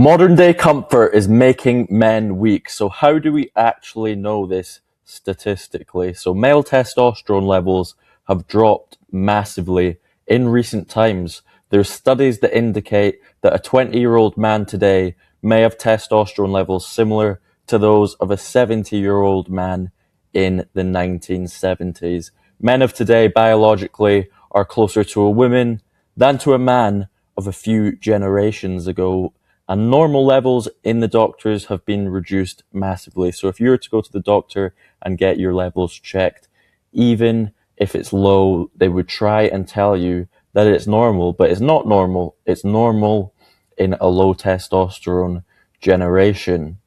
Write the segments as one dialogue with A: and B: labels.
A: Modern day comfort is making men weak. So how do we actually know this statistically? So male testosterone levels have dropped massively in recent times. There's studies that indicate that a 20-year-old man today may have testosterone levels similar to those of a 70-year-old man in the 1970s. Men of today biologically are closer to a woman than to a man of a few generations ago, and normal levels in the doctors have been reduced massively. So if you were to go to the doctor and get your levels checked, even if it's low, they would try and tell you that it's normal, but it's not normal. It's normal in a low testosterone generation.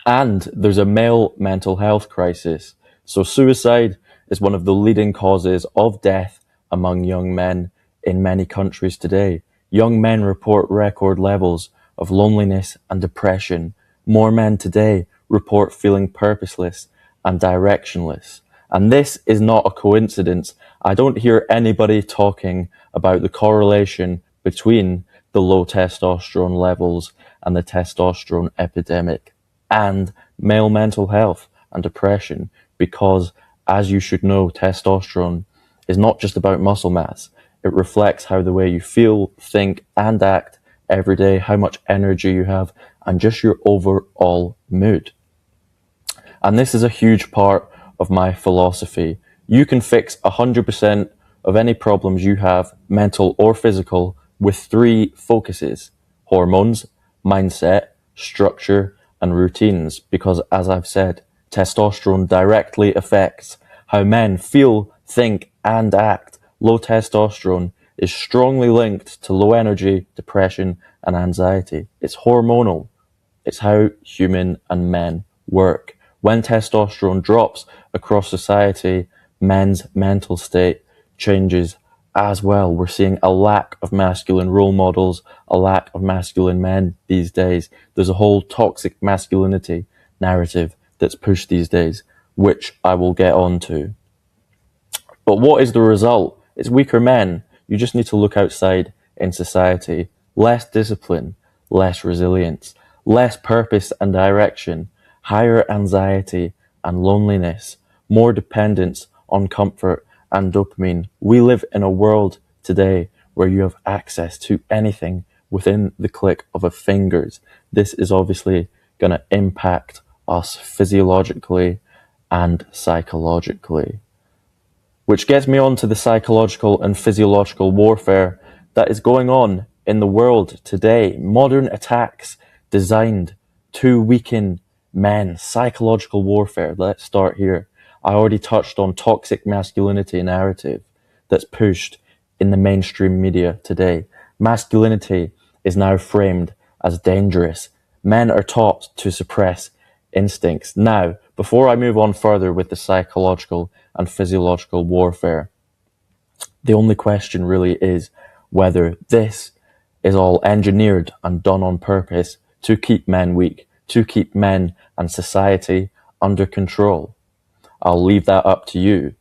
A: And there's a male mental health crisis. So suicide is one of the leading causes of death among young men in many countries today. Young men report record levels of loneliness and depression. More men today report feeling purposeless and directionless. And this is not a coincidence. I don't hear anybody talking about the correlation between the low testosterone levels and the testosterone epidemic and male mental health and depression, because, as you should know, testosterone is not just about muscle mass. It reflects how the way you feel, think, and act every day, how much energy you have, and just your overall mood. And this is a huge part of my philosophy. You can fix 100% of any problems you have, mental or physical, with 3 focuses: hormones, mindset, structure, and routines. Because, as I've said, testosterone directly affects how men feel, think, and act. Low testosterone is strongly linked to low energy, depression, and anxiety. It's hormonal. It's how human and men work. When testosterone drops across society, men's mental state changes as well. We're seeing a lack of masculine role models, a lack of masculine men these days. There's a whole toxic masculinity narrative that's pushed these days, which I will get on to. But what is the result? It's weaker men. You just need to look outside in society. Less discipline, less resilience, less purpose and direction, higher anxiety and loneliness, more dependence on comfort and dopamine. We live in a world today where you have access to anything within the click of a fingers. This is obviously going to impact us physiologically and psychologically. Which gets me on to the psychological and physiological warfare that is going on in the world today. Modern attacks designed to weaken men. Psychological warfare. Let's start here. I already touched on toxic masculinity narrative that's pushed in the mainstream media today. Masculinity is now framed as dangerous. Men are taught to suppress instincts. Now, before I move on further with the psychological and physiological warfare, the only question really is whether this is all engineered and done on purpose to keep men weak, to keep men and society under control. I'll leave that up to you.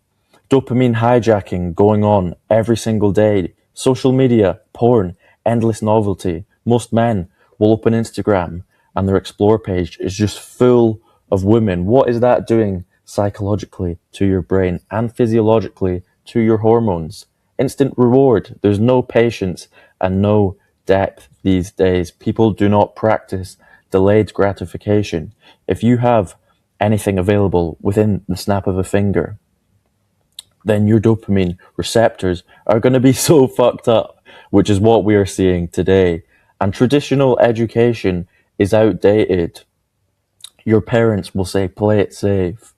A: Dopamine hijacking going on every single day. Social media, porn, endless novelty. Most men will open Instagram and their explore page is just full of women. What is that doing psychologically to your brain and physiologically to your hormones? Instant reward. There's no patience and no depth these days. People do not practice delayed gratification. If you have anything available within the snap of a finger, then your dopamine receptors are going to be so fucked up, which is what we are seeing today. And traditional education is outdated. Your parents will say, play it safe.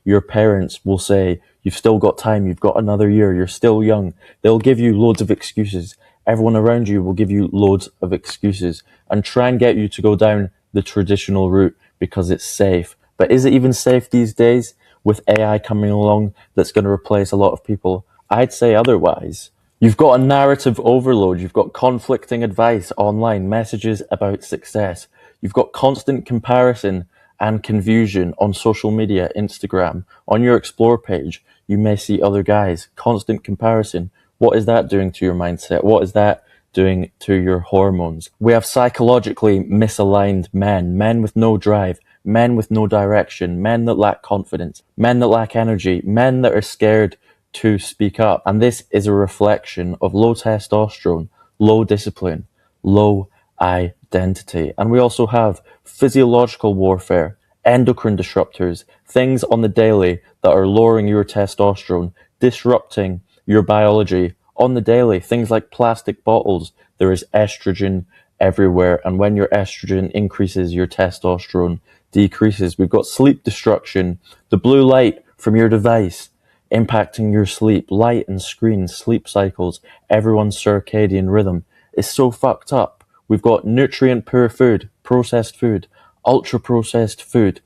A: Your parents will say, you've still got time, you've got another year, you're still young. They'll give you loads of excuses. Everyone around you will give you loads of excuses and try and get you to go down the traditional route because it's safe. But is it even safe these days with AI coming along that's going to replace a lot of people? I'd say otherwise. You've got a narrative overload. You've got conflicting advice online, messages about success. You've got constant comparison and confusion on social media, Instagram. On your explore page, you may see other guys, constant comparison. What is that doing to your mindset? What is that doing to your hormones. We have psychologically misaligned men with no drive, men with no direction, men that lack confidence, men that lack energy, men that are scared to speak up. And this is a reflection of low testosterone, low discipline, low identity. And we also have physiological warfare, endocrine disruptors, things on the daily that are lowering your testosterone, disrupting your biology on the daily. Things like plastic bottles. There is estrogen everywhere. And when your estrogen increases, your testosterone decreases. We've got sleep destruction, the blue light from your device impacting your sleep, light and screens, sleep cycles, everyone's circadian rhythm is so fucked up. We've got nutrient poor food, processed food, ultra processed food.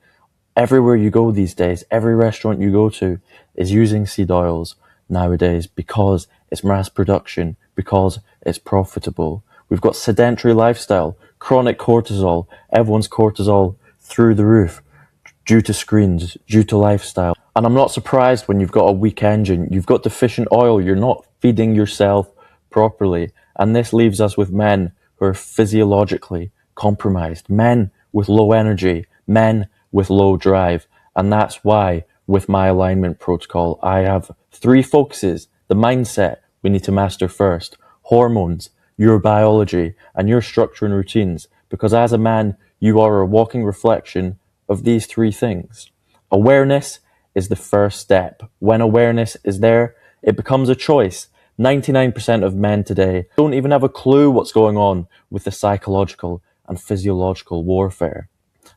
A: Everywhere you go these days, every restaurant you go to is using seed oils nowadays because it's mass production, because it's profitable. We've got sedentary lifestyle, chronic cortisol, everyone's cortisol through the roof due to screens, due to lifestyle. And I'm not surprised when you've got a weak engine, you've got deficient oil, you're not feeding yourself properly. And this leaves us with men who are physiologically compromised, men with low energy, men with low drive. And that's why with my alignment protocol, I have 3 focuses. The mindset we need to master first, hormones, your biology, and your structure and routines. Because as a man, you are a walking reflection of these 3 things. Awareness is the first step. When awareness is there, it becomes a choice. 99% of men today don't even have a clue what's going on with the psychological and physiological warfare.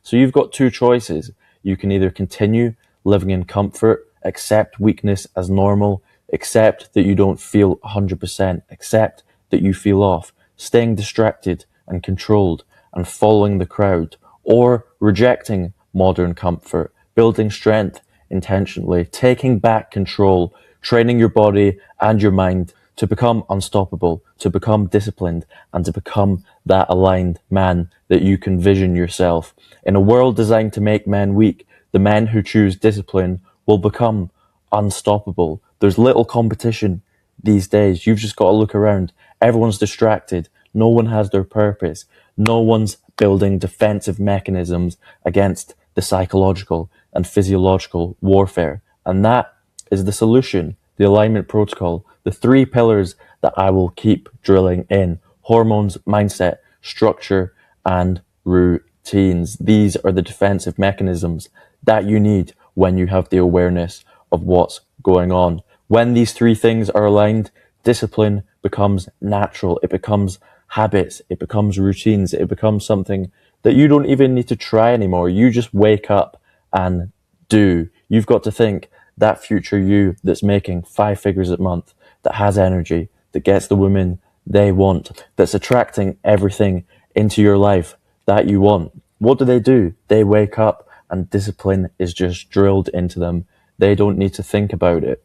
A: So you've got 2 choices. You can either continue living in comfort, accept weakness as normal, accept that you don't feel 100%, accept that you feel off, staying distracted and controlled and following the crowd, or rejecting modern comfort, building strength intentionally, taking back control, training your body and your mind to become unstoppable, to become disciplined, and to become that aligned man that you can vision yourself. In a world designed to make men weak, the men who choose discipline will become unstoppable. There's little competition these days. You've just got to look around. Everyone's distracted. No one has their purpose. No one's building defensive mechanisms against the psychological and physiological warfare. And that is the solution, the alignment protocol, the 3 pillars that I will keep drilling in: hormones, mindset, structure, and routines. These are the defensive mechanisms that you need when you have the awareness of what's going on. When these 3 things are aligned, discipline becomes natural. It becomes habits. It becomes routines. It becomes something that you don't even need to try anymore. You just wake up and do. You've got to think that future you that's making 5 figures a month, that has energy, that gets the women they want, that's attracting everything into your life that you want. What do? They wake up and discipline is just drilled into them. They don't need to think about it.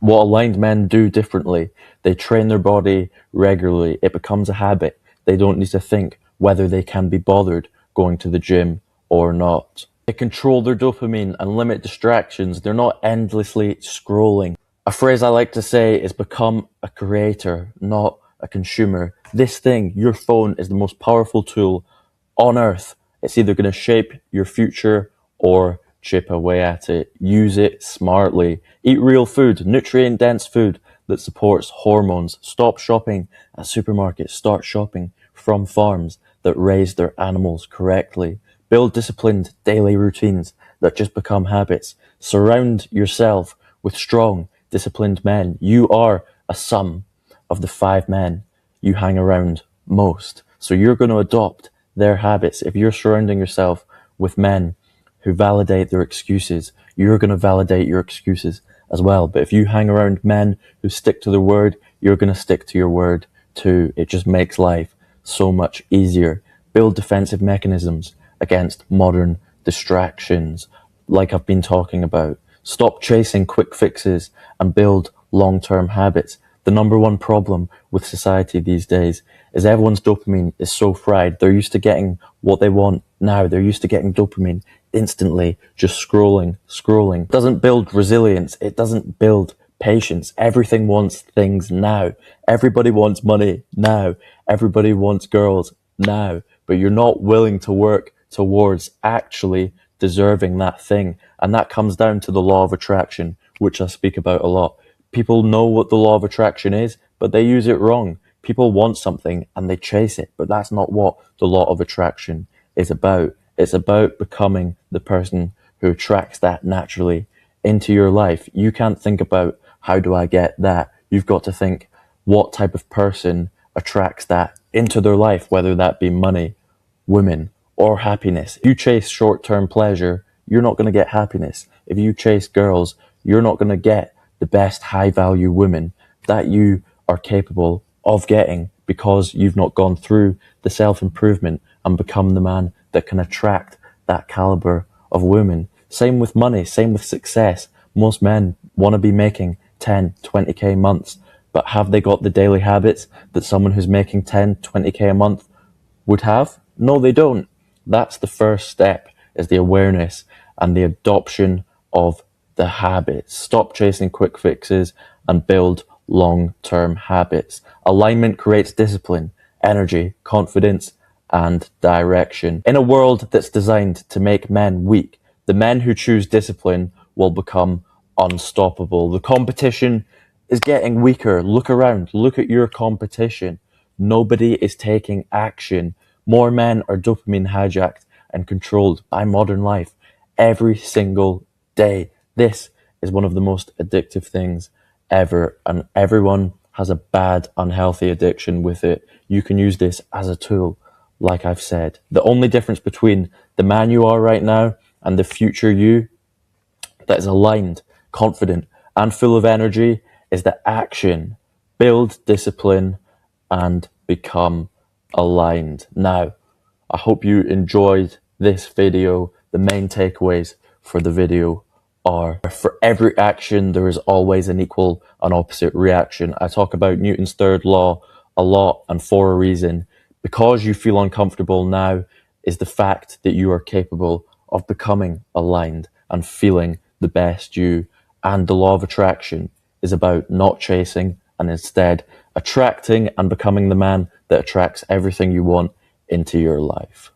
A: What aligned men do differently, they train their body regularly. It becomes a habit. They don't need to think whether they can be bothered going to the gym or not. They control their dopamine and limit distractions. They're not endlessly scrolling. A phrase I like to say is become a creator, not a consumer. This thing, your phone, is the most powerful tool on earth. It's either going to shape your future or chip away at it. Use it smartly. Eat real food, nutrient-dense food that supports hormones. Stop shopping at supermarkets. Start shopping from farms that raise their animals correctly. Build disciplined daily routines that just become habits. Surround yourself with strong, disciplined men. You are a sum of the 5 men you hang around most. So you're going to adopt their habits. If you're surrounding yourself with men who validate their excuses, you're going to validate your excuses as well. But if you hang around men who stick to their word, you're going to stick to your word too. It just makes life so much easier. Build defensive mechanisms against modern distractions, like I've been talking about. Stop chasing quick fixes and build long-term habits. The number one problem with society these days is everyone's dopamine is so fried. They're used to getting what they want now. They're used to getting dopamine instantly, just scrolling. It doesn't build resilience. It doesn't build patience. Everything wants things now. Everybody wants money now. Everybody wants girls now. But you're not willing to work towards actually deserving that thing. And that comes down to the law of attraction, which I speak about a lot. People know what the law of attraction is, but they use it wrong. People want something and they chase it, but that's not what the law of attraction is about. It's about becoming the person who attracts that naturally into your life. You can't think about, how do I get that? You've got to think, what type of person attracts that into their life, whether that be money, women, or happiness. If you chase short-term pleasure, you're not going to get happiness. If you chase girls, you're not going to get the best high-value women that you are capable of getting, because you've not gone through the self-improvement and become the man that can attract that caliber of women. Same with money, same with success. Most men want to be making 10, 20k months, but have they got the daily habits that someone who's making 10, 20k a month would have? No, they don't. That's the first step, is the awareness and the adoption of the habits. Stop chasing quick fixes and build long-term habits. Alignment creates discipline, energy, confidence, and direction. In a world that's designed to make men weak, the men who choose discipline will become unstoppable. The competition is getting weaker. Look around. Look at your competition. Nobody is taking action. More men are dopamine hijacked and controlled by modern life every single day. This is one of the most addictive things ever, and everyone has a bad, unhealthy addiction with it. You can use this as a tool, like I've said. The only difference between the man you are right now and the future you that is aligned, confident, and full of energy is the action. Build discipline and become aligned. Now, I hope you enjoyed this video. The main takeaways for the video are, for every action, there is always an equal and opposite reaction. I talk about Newton's third law a lot, and for a reason. Because you feel uncomfortable now is the fact that you are capable of becoming aligned and feeling the best you. And the law of attraction is about not chasing and instead attracting and becoming the man that attracts everything you want into your life.